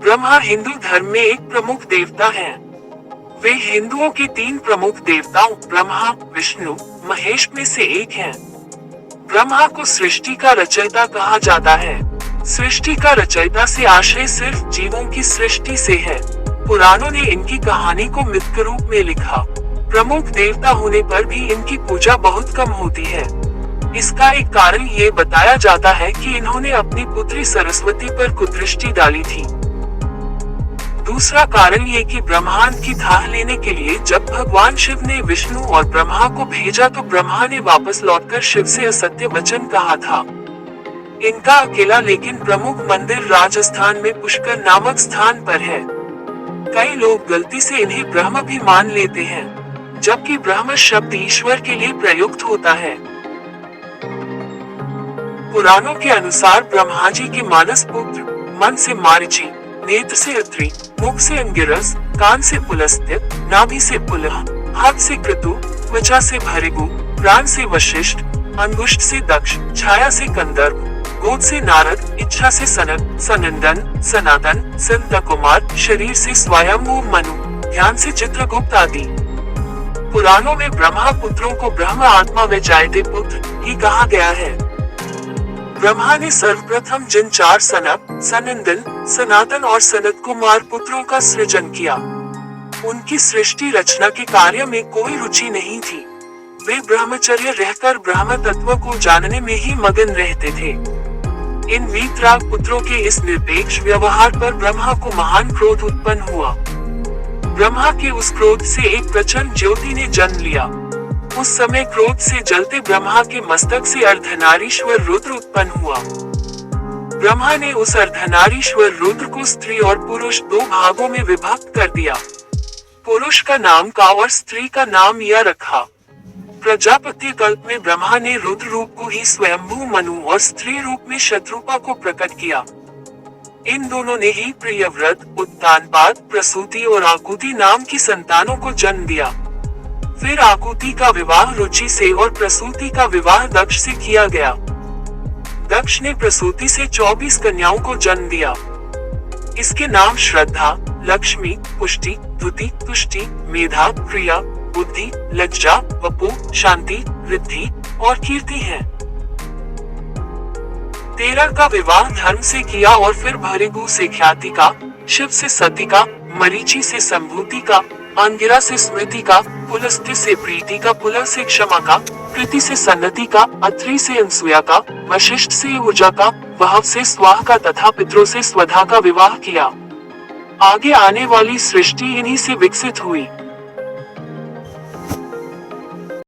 ब्रह्मा हिंदू धर्म में एक प्रमुख देवता हैं। वे हिंदुओं के 3 प्रमुख देवताओं ब्रह्मा, विष्णु, महेश में से एक हैं। ब्रह्मा को सृष्टि का रचयिता कहा जाता है। सृष्टि का रचयिता से आशय सिर्फ जीवों की सृष्टि से है। पुराणों ने इनकी कहानी को मिथ के रूप में लिखा। प्रमुख देवता होने पर भी इनकी पूजा बहुत कम होती है। इसका एक कारण ये बताया जाता है कि इन्होंने अपनी पुत्री सरस्वती पर कुदृष्टि डाली थी। दूसरा कारण ये कि ब्रह्मांड की धाह लेने के लिए जब भगवान शिव ने विष्णु और ब्रह्मा को भेजा तो ब्रह्मा ने वापस लौटकर शिव से असत्य वचन कहा था। इनका अकेला लेकिन प्रमुख मंदिर राजस्थान में पुष्कर नामक स्थान पर है। कई लोग गलती से इन्हें ब्रह्म भी मान लेते हैं, जबकि ब्रह्म शब्द ईश्वर के लिए प्रयुक्त होता है। पुराणों के अनुसार ब्रह्मा जी के मानस पुत्र मन से मारीचि, नेत्र से अत्रि, मुख से अंगिरस, कान से पुलस्त्य, नाभि से पुलह, हाथ से क्रतु, त्वचा से भृगु, प्राण से वशिष्ठ, अंगुष्ठ से दक्ष, छाया से कंदर्प, गोद से नारद, इच्छा से सनक, सनंदन, सनातन, संत कुमार, शरीर से स्वयंभू मनु, ध्यान से चित्रगुप्त आदि। पुराणों में ब्रह्मा पुत्रों को ब्रह्म आत्मा व जायते पुत्र ही कहा गया है। ब्रह्मा ने सर्वप्रथम जिन 4 सनक, सनंदन, सनातन और सनत कुमार पुत्रों का सृजन किया, उनकी सृष्टि रचना के कार्य में कोई रुचि नहीं थी। वे ब्रह्मचर्य रहकर ब्रह्म तत्व को जानने में ही मगन रहते थे। इन वीतराग पुत्रों के इस निरपेक्ष व्यवहार पर ब्रह्मा को महान क्रोध उत्पन्न हुआ। ब्रह्मा के उस क्रोध से एक प्रचंड ज्योति ने जन्म लिया। उस समय क्रोध से जलते ब्रह्मा के मस्तक से अर्धनारीश्वर रुद्र उत्पन्न हुआ। ब्रह्मा ने उस अर्धनारीश्वर रुद्र को स्त्री और पुरुष 2 भागों में विभक्त कर दिया। पुरुष का नाम का और स्त्री का नाम या रखा। प्रजापति कल्प में ब्रह्मा ने रुद्र रूप को ही स्वयंभू मनु और स्त्री रूप में शत्रुपा को प्रकट किया। इन दोनों ने ही प्रियव्रत, उत्तानपाद, प्रसूति और आकुति नाम की संतानों को जन्म दिया। फिर आकुति का विवाह रुचि से और प्रसूति का विवाह दक्ष से किया गया। दक्ष ने प्रसूति से 24 कन्याओं को जन्म दिया। इसके नाम श्रद्धा, लक्ष्मी, पुष्टि, धुति, तुष्टि, मेधा, प्रिया, बुद्धि, लज्जा, वपु, शांति, रिद्धि और कीर्ति हैं। 13 का विवाह धर्म से किया और फिर भृगु से ख्याति का, शिव से सती का, मरीचि से संभूति का, अंगिरा से स्मृति का, पुलस्त्य से प्रीति का, पुलह से क्षमा का, कृति से सन्नति का, अत्रि से अनसुया का, वशिष्ठ से ऊर्जा का, वहव से स्वाह का तथा पितरों से स्वधा का विवाह किया। आगे आने वाली सृष्टि इन्हीं से विकसित हुई।